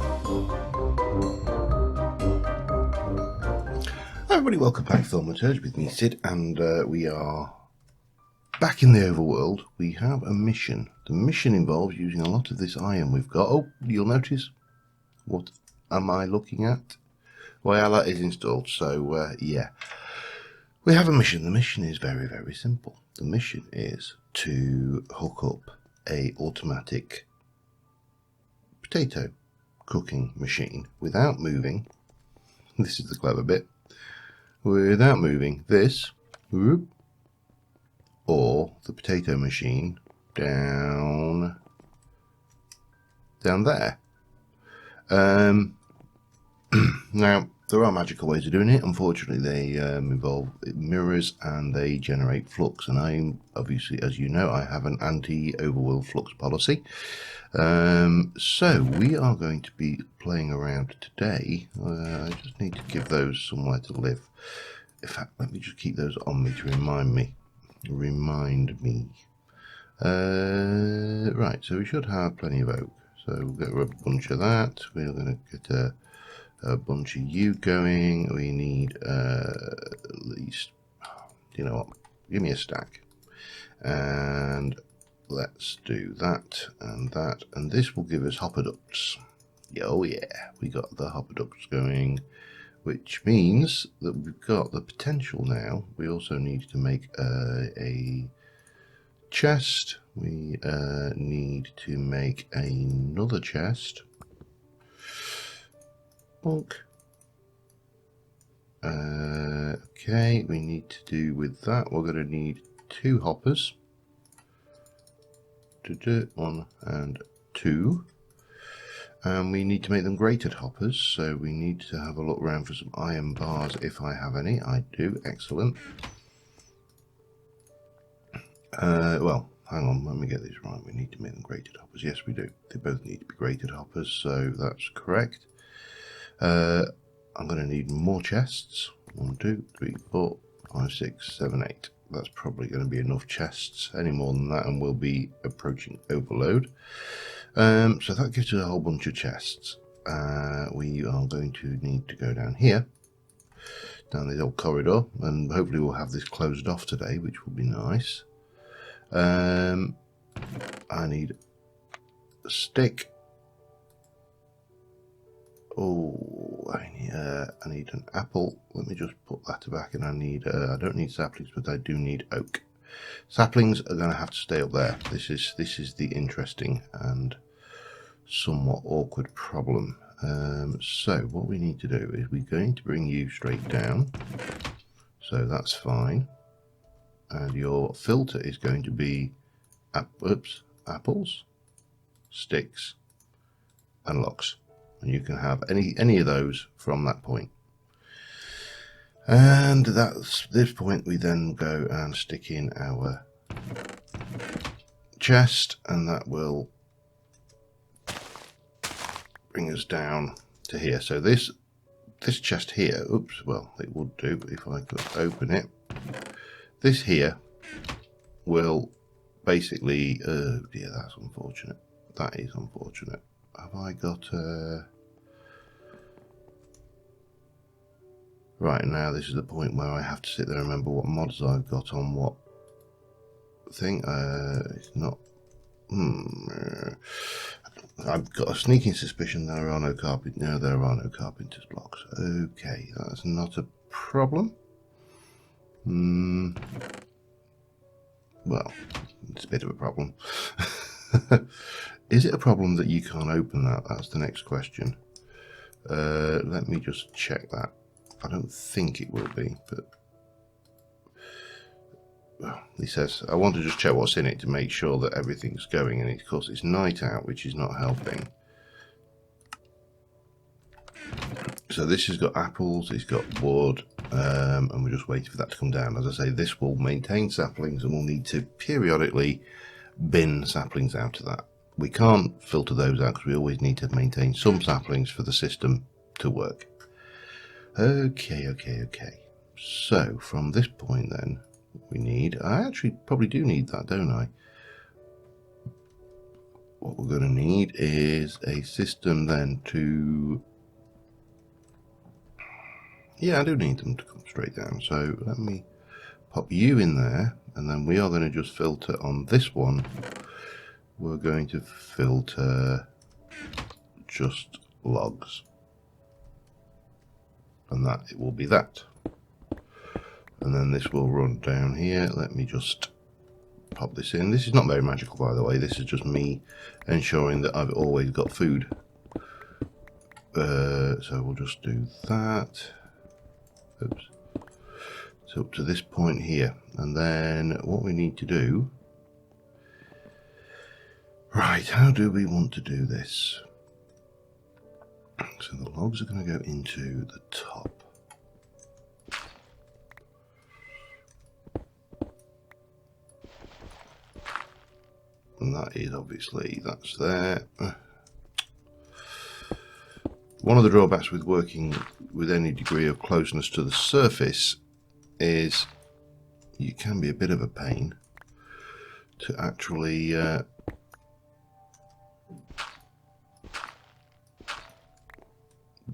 Hi everybody, welcome back to Thaumaturge with me, Sid, and we are back in the overworld. We have a mission. The mission involves using a lot of this iron we've got. Oh, you'll notice, what am I looking at? Whyala is installed, so yeah. We have a mission. The mission is very, very simple. The mission is to hook up a automatic potato cooking machine without moving. This is the clever bit. Without moving this, whoop, or the potato machine down there. Now, there are magical ways of doing it. Unfortunately, they involve mirrors and they generate flux. And I'm obviously, as you know, I have an anti-overworld flux policy. So we are going to be playing around today. I just need to give those somewhere to live. In fact, let me just keep those on me to remind me. Right, so we should have plenty of oak. So we'll get a bunch of that. We're going to get a bunch of you going. We need at least, you know what, give me a stack. And let's do that, and this will give us hopper ducts. Oh yeah, we got the hopper ducts going, which means that we've got the potential now. We also need to make a chest. We need to make another chest. Bonk. Okay, we need to do with that. We're going to need 2 hoppers. 1 and 2. And we need to make them grated hoppers, so we need to have a look around for some iron bars if I have any. I do, excellent. Well, hang on, let me get these right. We need to make them grated hoppers. Yes, we do. They both need to be grated hoppers, so that's correct. I'm going to need more chests. 1, 2, 3, 4, 5, 6, 7, 8. That's probably going to be enough chests. Any more than that and we'll be approaching overload. So that gives us a whole bunch of chests. We are going to need to go down here, down this old corridor, and hopefully we'll have this closed off today, which will be nice. I need a stick. Oh, I need an apple. Let me just put that back, and I need. I don't need saplings, but I do need oak. Saplings are going to have to stay up there. This is the interesting and somewhat awkward problem. So what we need to do is we're going to bring you straight down. So that's fine. And your filter is going to be apples, sticks, and logs. And you can have any of those from that point. And that's this point. We then go and stick in our chest, and that will bring us down to here. So this chest here, oops, well, it would do, but if I could open it, this here will basically, oh dear, that's unfortunate. That is unfortunate. Have I got right, now this is the point where I have to sit there and remember what mods I've got on what thing. It's not. I've got a sneaking suspicion there are no carpenter's blocks. Okay, that's not a problem. Well, it's a bit of a problem. Is it a problem that you can't open that? That's the next question. Let me just check that. I don't think it will be, but well, he says I want to just check what's in it to make sure that everything's going, and of course it's night out, which is not helping. So this has got apples, it's got wood, and we're just waiting for that to come down. As I say, this will maintain saplings, and we'll need to periodically bin saplings out of that. We can't filter those out because we always need to maintain some saplings for the system to work. Okay. So from this point then, we need, I actually probably do need that, don't I? what we're going to need is a system then to... Yeah, I do need them to come straight down. So let me pop you in there, and then we are going to just filter on this one. We're going to filter just logs, and that it will be that. And then this will run down here. Let me just pop this in. This is not very magical, by the way. This is just me ensuring that I've always got food. So we'll just do that. Oops. So up to this point here, and then what we need to do, right, how do we want to do this? So the logs are going to go into the top. And that is obviously, that's there. One of the drawbacks with working with any degree of closeness to the surface is you can be a bit of a pain to actually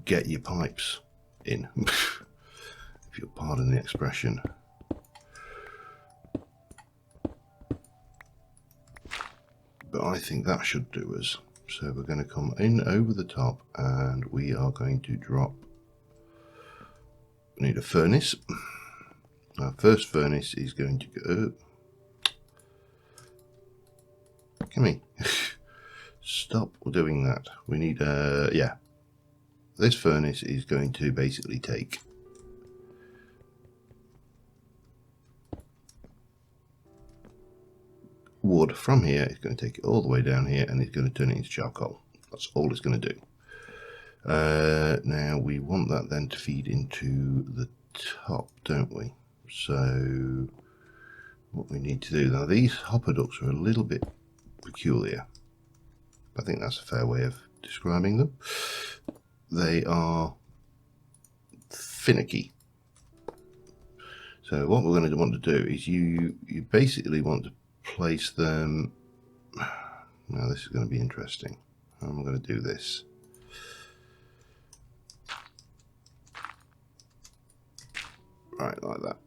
get your pipes in, if you'll pardon the expression. But I think that should do us. So we're going to come in over the top, and we are going to drop, we need a furnace. Our first furnace is going to go, come here. Stop doing that. We need, yeah, this furnace is going to basically take wood from here. It's going to take it all the way down here, and it's going to turn it into charcoal. That's all it's going to do. Now we want that then to feed into the top, don't we? So what we need to do now, these hopper ducts are a little bit peculiar. I think that's a fair way of describing them. They are finicky. So what we're going to want to do is you basically want to place them. Now this is going to be interesting. How am I going to do this? Right, like that.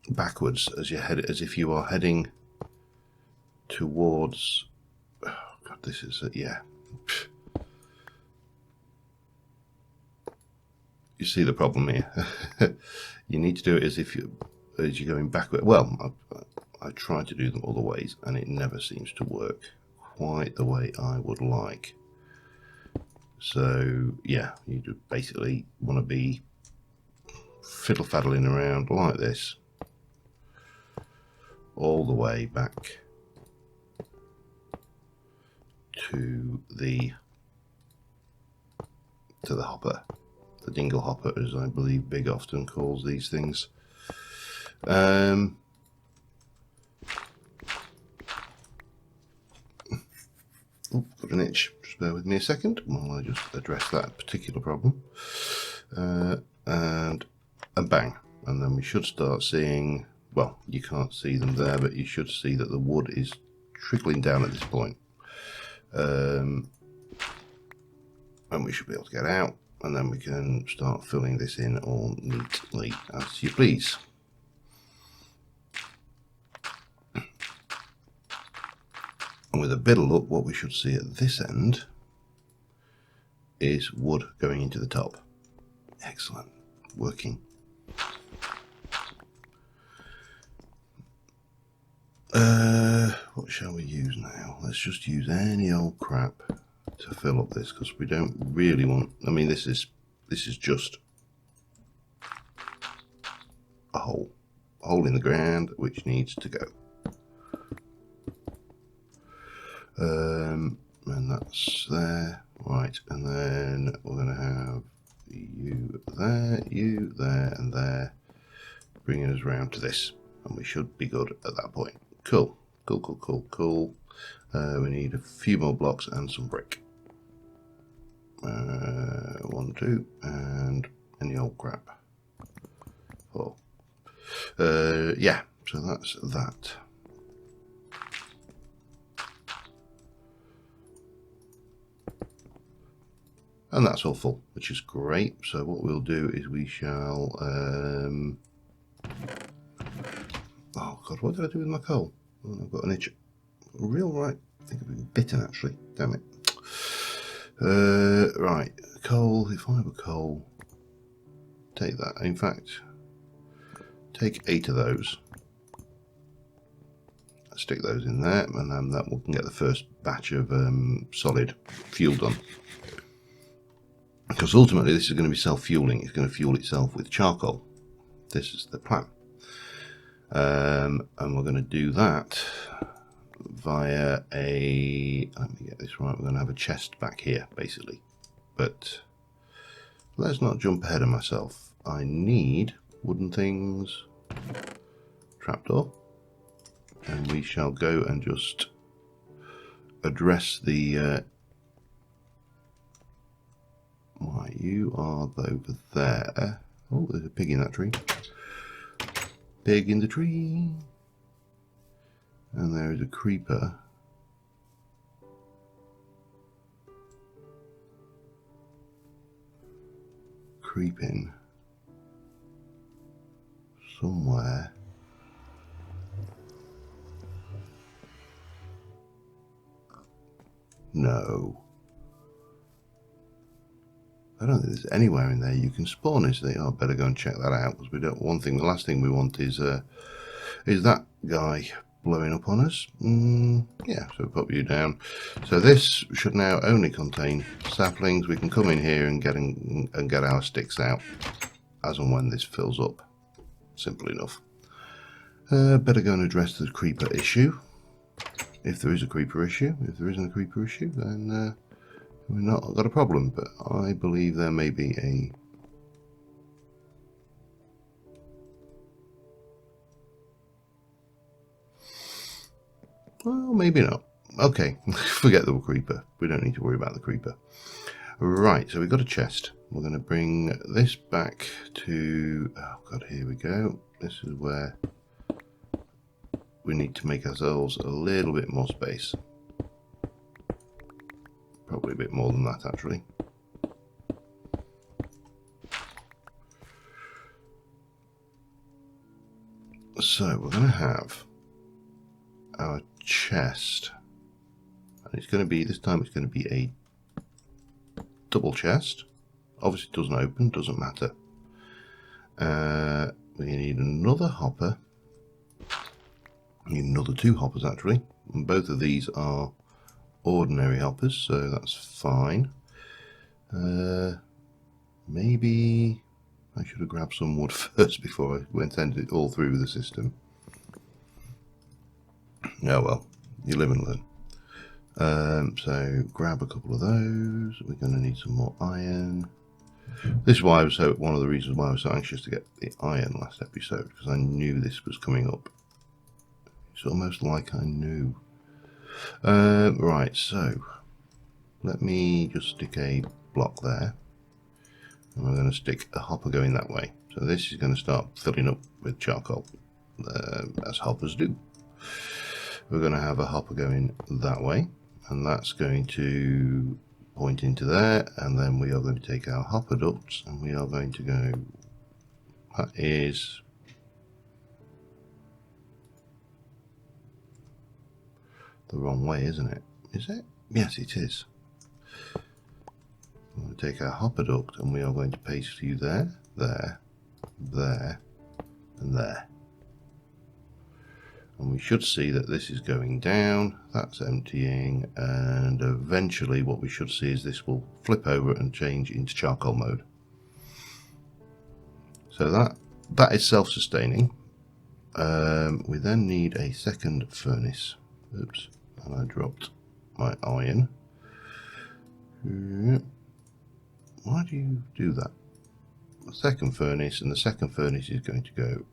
Backwards, as you head, as if you are heading towards. Oh God, this is yeah. You see the problem here. You need to do it as if you're going backward. Well, I try to do them other ways, and it never seems to work quite the way I would like. So yeah, you just basically want to be fiddle-faddling around like this all the way back to the hopper, the dingle hopper, as I believe Big often calls these things. Oh, got an itch. Just bear with me a second while I just address that particular problem. And bang, and then we should start seeing, well, you can't see them there, but you should see that the wood is trickling down at this point. And we should be able to get out, and then we can start filling this in all neatly as you please. And with a bit of luck, what we should see at this end is wood going into the top. Excellent. Working. What shall we use now? Let's just use any old crap to fill up this, because we don't really want, I mean, this is just a hole in the ground which needs to go. And that's there, right, and then we're going to have you there, and there, bringing us round to this, and we should be good at that point. Cool. We need a few more blocks and some brick. 1, 2, and any old crap. 4. Yeah, so that's that. And that's all full, which is great. So what we'll do is we shall... oh God, what did I do with my coal? Oh, I've got an itch. Real right. I think I've been bitten actually. Damn it. Right. Coal. If I have a coal, take that. In fact, take 8 of those. Stick those in there, and then that we can get the first batch of solid fuel done. Because ultimately this is going to be self-fueling. It's going to fuel itself with charcoal. This is the plan. And we're going to do that via a... let me get this right. We're going to have a chest back here, basically. But let's not jump ahead of myself. I need wooden things. Trapdoor. And we shall go and just address the... why, you are over there. Oh, there's a pig in that tree. Pig in the tree. And there is a creeper. Creeping. Somewhere. No. I don't think there's anywhere in there you can spawn, is there? Oh, I better go and check that out, because we don't. The last thing we want is that guy blowing up on us. Yeah, so pop you down. So this should now only contain saplings. We can come in here and get our sticks out as and when this fills up. Simple enough. Better go and address the creeper issue. If there is a creeper issue. If there isn't a creeper issue, then we've not got a problem. But I believe there may be a... well, maybe not. Okay, forget the creeper. We don't need to worry about the creeper. Right, so we've got a chest. We're going to bring this back to... oh God, here we go. This is where we need to make ourselves a little bit more space. Probably a bit more than that, actually. So we're going to have our chest, and it's going to be, this time it's going to be a double chest. Obviously it doesn't open, doesn't matter. We need another hopper. We need another 2 hoppers actually, and both of these are ordinary hoppers, so that's fine. Maybe I should have grabbed some wood first before I went and it all through the system. Oh well, you live and learn. So grab a couple of those. We're going to need some more iron. This is why I was so, one of the reasons why I was so anxious to get the iron last episode, because I knew this was coming up. It's almost like I knew. Right, so let me just stick a block there, and we're going to stick a hopper going that way. So this is going to start filling up with charcoal, as hoppers do. We're going to have a hopper going that way, and that's going to point into there, and then we are going to take our hopper ducts and we are going to go, that is the wrong way, isn't it? Is it? Yes, it is. We're going to take our hopper duct and we are going to paste you there, there, there, and there. And we should see that this is going down, that's emptying, and eventually what we should see is this will flip over and change into charcoal mode. So that is self-sustaining. We then need a second furnace. Oops, and I dropped my iron. Why do you do that? The second furnace, and the second furnace is going to go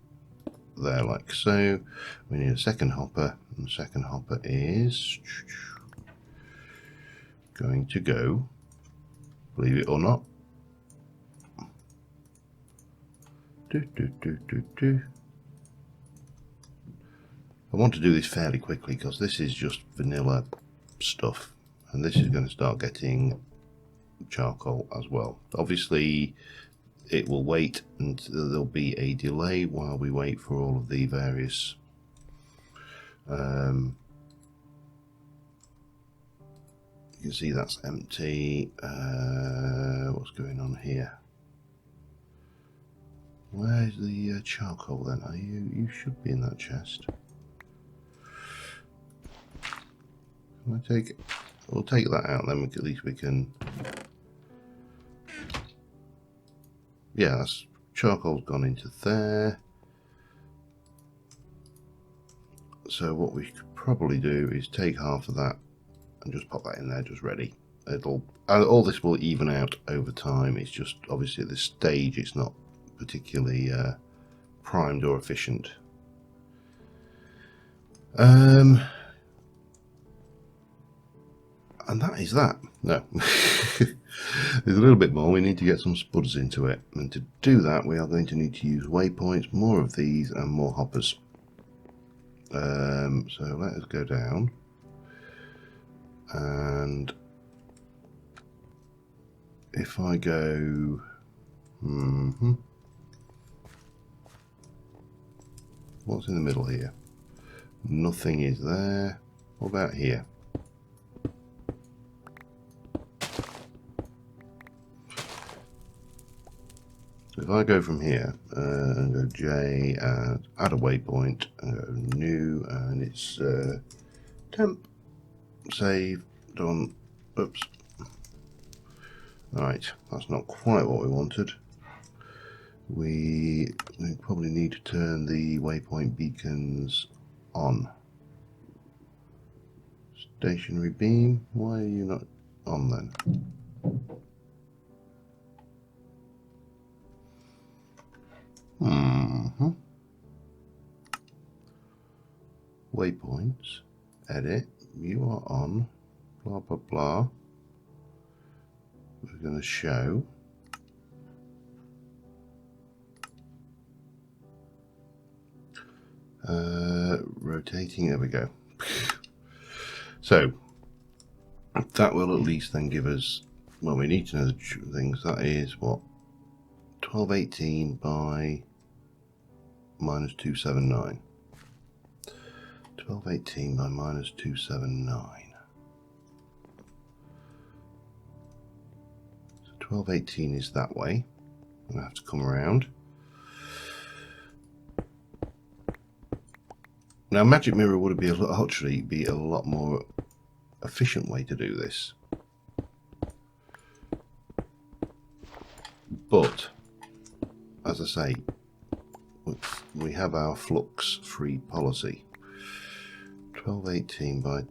there like so. We need a second hopper, and the second hopper is going to go, believe it or not, I want to do this fairly quickly because this is just vanilla stuff, and this is going to start getting charcoal as well. Obviously it will wait, and there'll be a delay while we wait for all of the various you can see that's empty. What's going on here? Where's the charcoal then? Are you should be in that chest. Can I take it? We'll take that out then, at least we can. Yeah, that's charcoal's gone into there. So what we could probably do is take half of that and just pop that in there, just ready. It'll all this will even out over time. It's just obviously at this stage it's not particularly primed or efficient. And that is that. No. There's a little bit more. We need to get some spuds into it, and to do that we are going to need to use waypoints, more of these, and more hoppers. So let us go down, and if I go what's in the middle here? Nothing is there. What about here? If I go from here and go J and add a waypoint and go new, and it's temp, save, done. Oops. Alright, that's not quite what we wanted. We probably need to turn the waypoint beacons on. Stationary beam, why are you not on then? Waypoints, edit, you are on, blah blah blah. We're going to show rotating, there we go. So that will at least then give us, well, we need to know the things. That is what, 1218 by minus 279. 1218 by minus 279. So 1218 is that way. I'm going to have to come around. Now, magic mirror would be actually be a lot more efficient way to do this, but as I say, we have our flux free policy. 1218 by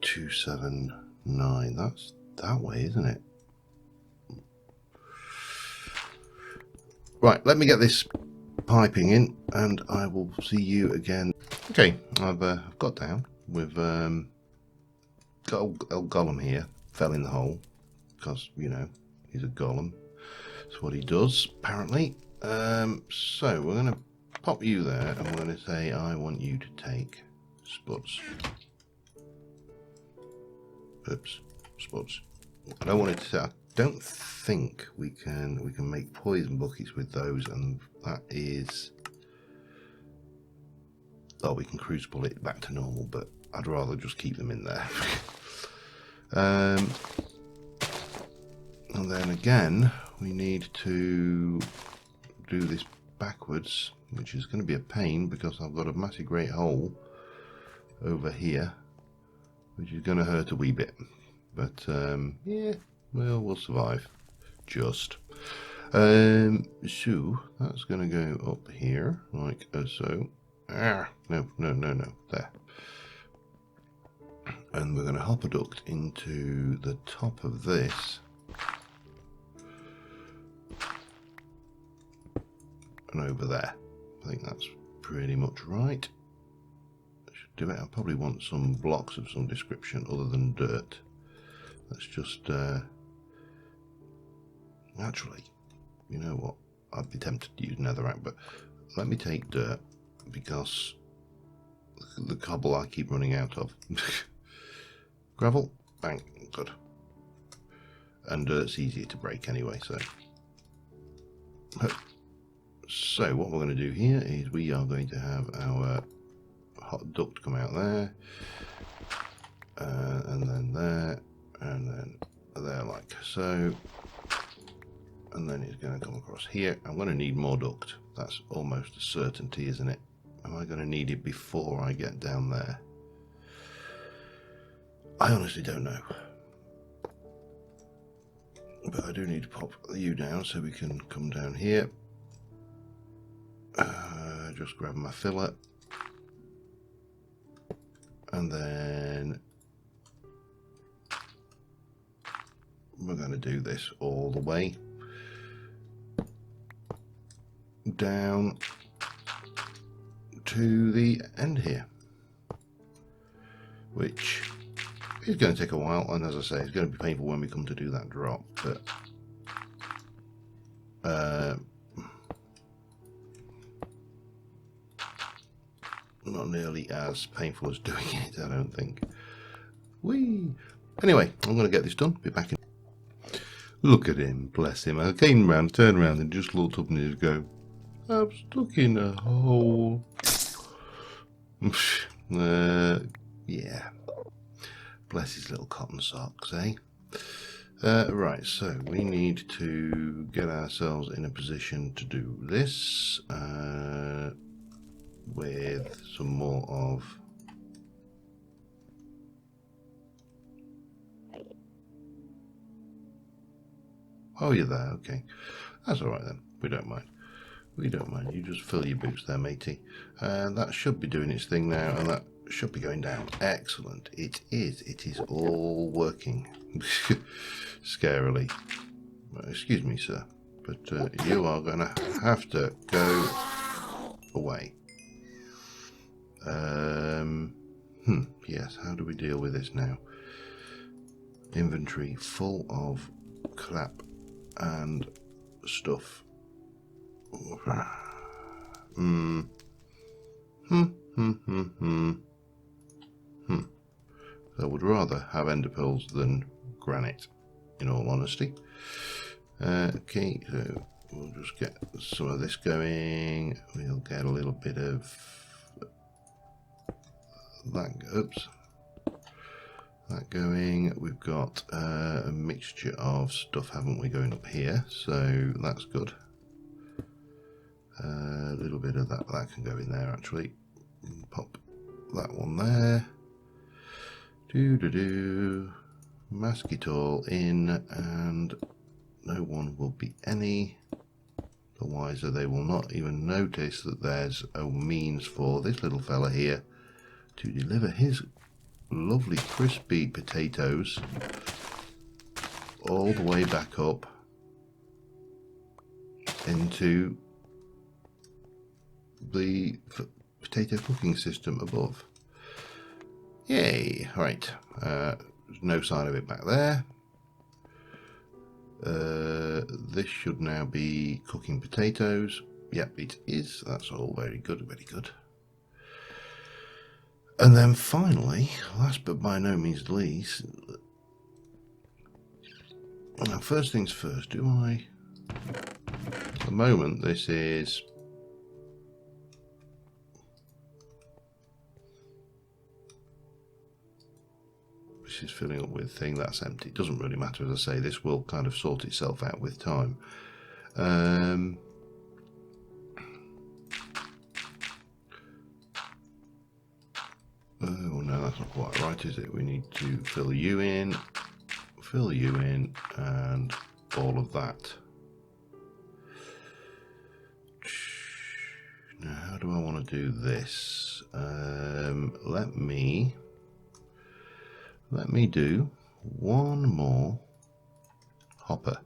279. That's that way, isn't it? Right, let me get this piping in and I will see you again. Okay, I've got down. We've got old Gollum here, fell in the hole because, you know, he's a golem. That's what he does apparently. So we're going to pop you there and we're going to say I want you to take spuds. Oops, spuds. I don't want it to. I don't think we can make poison buckets with those, and that is. Oh, we can crucible it back to normal, but I'd rather just keep them in there. And then again, we need to do this backwards, which is going to be a pain because I've got a massive great hole over here, which is going to hurt a wee bit. But yeah, well, we'll survive. Just. So that's going to go up here like so. No, there. And we're going to hop a duct into the top of this. And over there. I think that's pretty much right. I should do it. I probably want some blocks of some description other than dirt. Let's just actually, you know what, I'd be tempted to use netherrack, but let me take dirt because the cobble I keep running out of. Gravel, bang, good. and it's easier to break anyway. So what we're going to do here is we are going to have our hot duct come out there, and then there, and then there, like so, and then it's going to come across here. I'm going to need more duct. That's almost a certainty, isn't it? Am I going to need it before I get down there? I honestly don't know. But I do need to pop you down so we can come down here. Just grab my filler. And then we're going to do this all the way down to the end here, which is going to take a while, and as I say, it's going to be painful when we come to do that drop, but not nearly as painful as doing it, I don't think. Whee! Anyway, I'm going to get this done, be back in. Look at him, bless him. I came round, turned around and just looked up and he'd go, I'm stuck in a hole. Yeah. Bless his little cotton socks, eh? Right, so we need to get ourselves in a position to do this with some more of oh, you're there, okay. That's alright then, we don't mind. We don't mind, you just fill your boots there, matey. And that should be doing its thing now, and that should be going down. Excellent, it is all working. Scarily. Excuse me, sir, but you are going to have to go away. Yes, how do we deal with this now? Inventory full of crap and stuff. I would rather have ender pearls than granite, in all honesty. Okay, so we'll just get some of this going. We'll get a little bit of that. Oops. That going. We've got a mixture of stuff, haven't we, going up here? So that's good. A little bit of that can go in there actually. Pop that one there. Mask it all in, and no one will be any the wiser. They will not even notice that there's a means for this little fella here to deliver his lovely crispy potatoes all the way back up into the potato cooking system above. Yay! Right, there's no sign of it back there. This should now be cooking potatoes. Yep, it is. That's all very good, very good. And then finally, last but by no means least, now first things first, at the moment this is filling up with thing that's empty. It doesn't really matter, as I say, this will kind of sort itself out with time. Oh no, that's not quite right, is it? We need to fill you in, and all of that. Now how do I want to do this? Let me do one more hopper.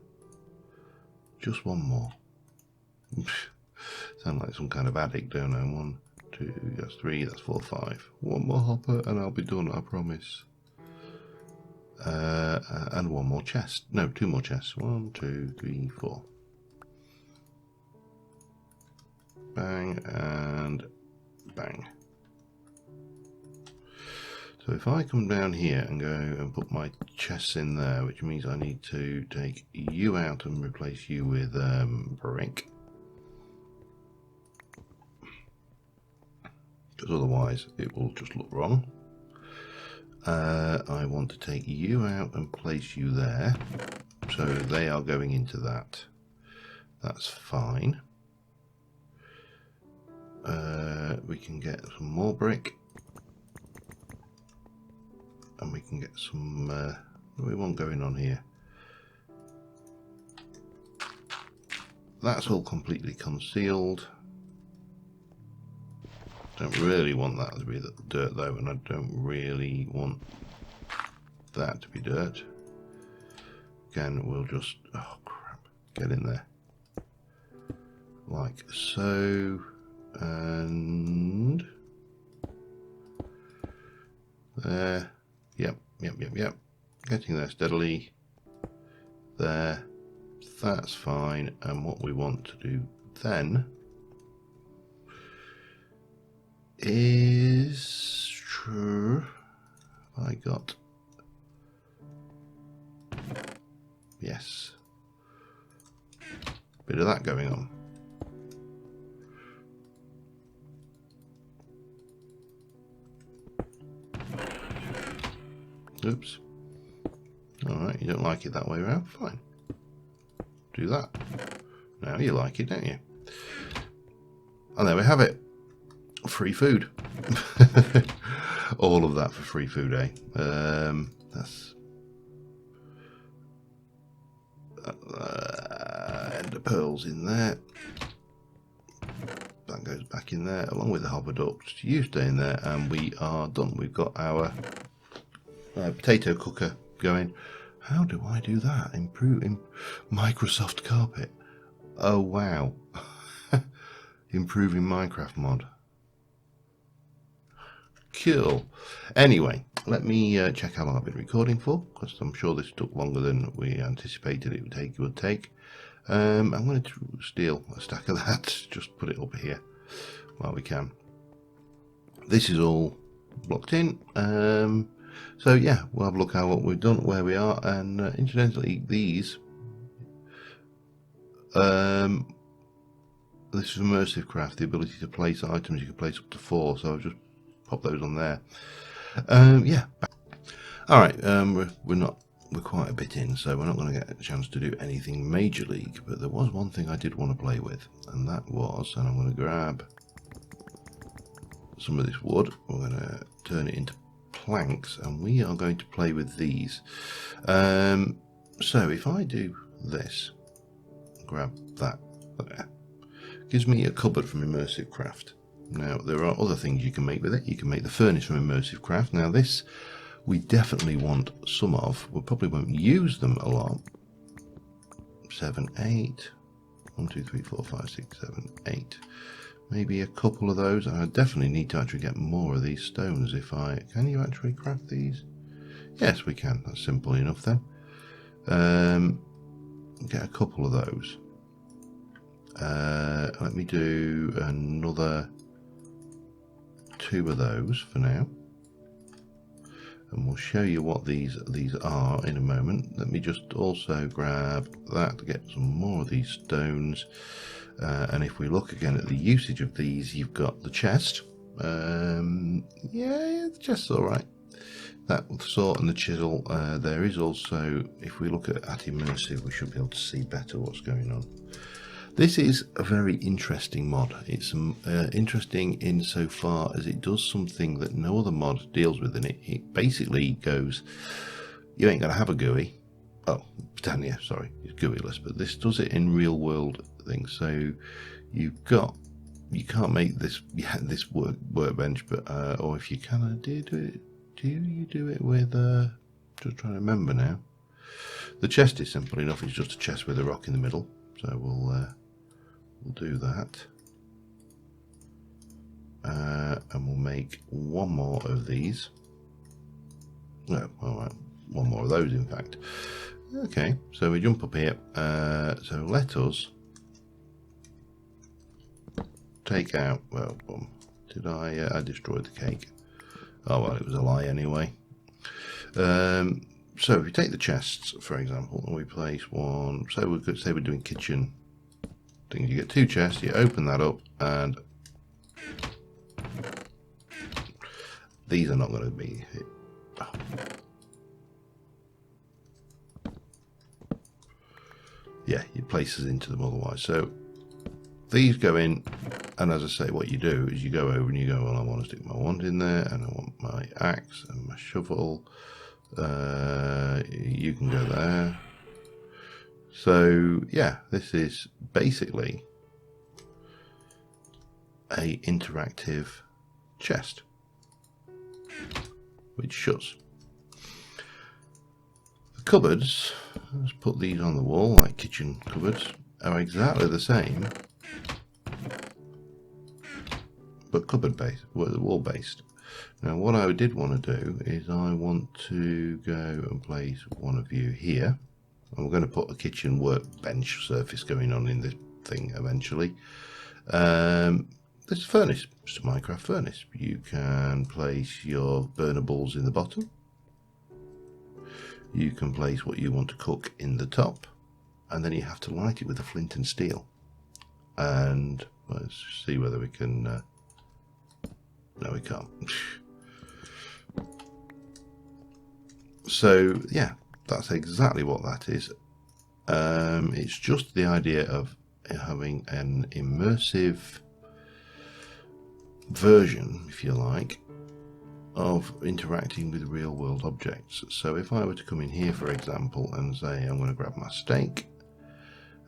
Just one more. Sound like some kind of addict, don't I? 1, 2, that's 3, that's 4, 5. One more hopper and I'll be done, I promise. And one more chest. No, 2 more chests. 1, 2, 3, 4. Bang and bang. So if I come down here and go and put my chests in there, which means I need to take you out and replace you with brick, because otherwise it will just look wrong. I want to take you out and place you there, so they are going into that. That's fine. We can get some more brick, and we can get some what do we want going on here? That's all completely concealed. Don't really want that to be dirt though, and I don't really want that to be dirt. Again, we'll just, oh crap, get in there like so, and there. Yep, getting there steadily. There, that's fine. And what we want to do then is true. I got, yes, bit of that going on. Oops. Alright, you don't like it that way around? Fine. Do that. Now you like it, don't you? And there we have it. Free food. All of that for free food, eh? That's ender pearls in there. That goes back in there along with the hopper ducts. You stay in there, and we are done. We've got our potato cooker going. How do I do that? Improve in Microsoft Carpet. Oh wow. Improving Minecraft mod. Cool. Anyway, let me check how long I've been recording for, because I'm sure this took longer than we anticipated it would take. I'm going to steal a stack of that, just put it up here while we can. This is all blocked in. So yeah, we'll have a look at what we've done, where we are, and incidentally, these, this is immersive craft, the ability to place items. You can place up to 4, so I'll just pop those on there. Yeah. All right. We're quite a bit in, so we're not going to get a chance to do anything Major League. But there was one thing I did want to play with, and that was, and I'm going to grab some of this wood. We're going to turn it into planks, and we are going to play with these. So if I do this, grab that there, gives me a cupboard from Immersive Craft. Now there are other things you can make with it. You can make the furnace from Immersive Craft. Now this we definitely want some of. We probably won't use them a lot. 7, 8, 1, 2, 3, 4, 5, 6, 7, 8. Maybe a couple of those. I definitely need to actually get more of these stones. If I can, you actually craft these? Yes, we can. That's simple enough then. Get a couple of those. Let me do another 2 of those for now, and we'll show you what these are in a moment. Let me just also grab that to get some more of these stones. And if we look again at the usage of these, you've got the chest. Yeah, the chest's all right. That sort and the chisel. There is also, if we look at immersive, we should be able to see better what's going on. This is a very interesting mod. It's interesting insofar as it does something that no other mod deals with, and it basically goes, you ain't gonna have a GUI. Oh, Britannia, sorry, it's GUI-less, but this does it in real world things. So you can't make this workbench, but or if you can, do you do it with just trying to remember now. The chest is simple enough. It's just a chest with a rock in the middle. So we'll do that, and we'll make one more of these. No, all right, one more of those, in fact. Okay, so we jump up here. So let us take out. Well, did I destroyed the cake? Oh well, it was a lie anyway. So if you take the chests, for example, and we place one, so we could say we're doing kitchen things. You get 2 chests, you open that up, and these are not going to be hit. Oh. Yeah, it places into them otherwise. So these go in, and as I say, what you do is you go over and you go, well, I want to stick my wand in there, and I want my axe and my shovel. You can go there. So yeah, this is basically a interactive chest which shuts. The cupboards, let's put these on the wall, like kitchen cupboards, are exactly the same, but cupboard based, wall based. Now what I did want to do is I want to go and place one of you here, and we're going to put a kitchen workbench surface going on in this thing eventually. There's a furnace, just a Minecraft furnace. You can place your burnables in the bottom. You can place what you want to cook in the top, and then you have to light it with a flint and steel. And let's see whether we can. No, we can't. So yeah, that's exactly what that is. It's just the idea of having an immersive version, if you like, of interacting with real world objects. So if I were to come in here, for example, and say I'm going to grab my steak,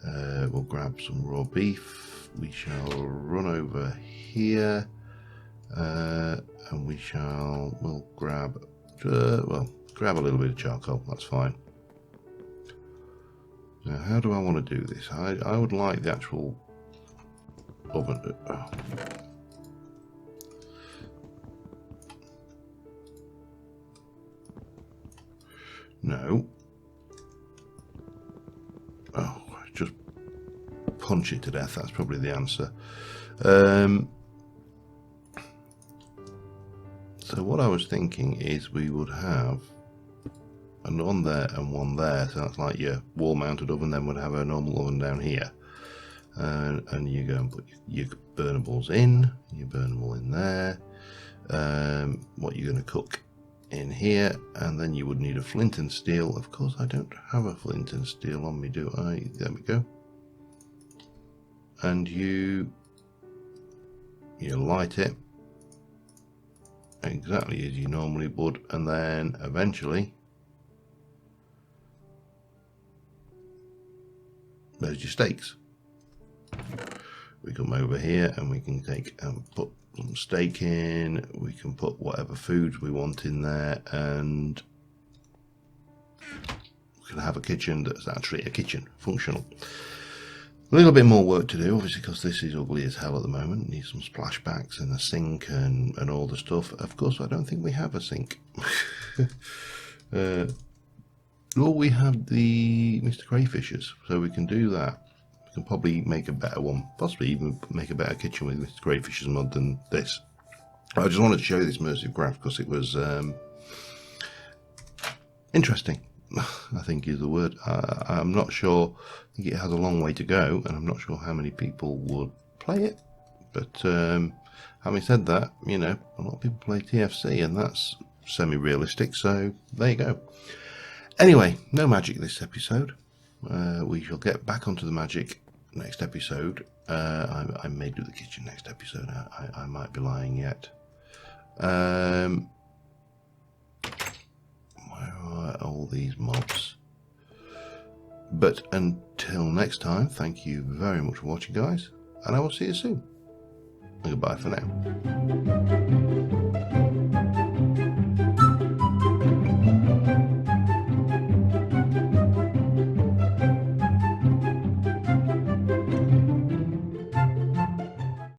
we'll grab some raw beef, we shall run over here, and we'll grab a little bit of charcoal, that's fine. Now how do I want to do this? I would like the actual oven. No. Oh, just punch it to death. That's probably the answer. So what I was thinking is we would have an one there and one there. So that's like your wall-mounted oven. Then would have a normal oven down here. And you go and put your burnables in. Your burnable in there. What you're going to cook in here, and then you would need a flint and steel. Of course I don't have a flint and steel on me, do I? There we go. And you light it exactly as you normally would, and then eventually there's your steaks. We come over here and we can take and put some steak in, we can put whatever foods we want in there, and we can have a kitchen that's actually a kitchen, functional. A little bit more work to do, obviously, because this is ugly as hell at the moment. It needs some splashbacks and a sink and all the stuff. Of course, I don't think we have a sink. Or we have the Mr. Crayfishers, so we can do that. We can probably make a better one, possibly even make a better kitchen with Mr. Crayfishers mod than this. I just wanted to show you this immersive graph because it was interesting, I think is the word. I'm not sure. I think it has a long way to go, and I'm not sure how many people would play it. But having said that, a lot of people play TFC, and that's semi-realistic, so there you go. Anyway, no magic this episode. We shall get back onto the magic next episode. I may do the kitchen next episode. I might be lying yet. Where are all these mobs? But until next time, thank you very much for watching, guys, and I will see you soon. Goodbye for now.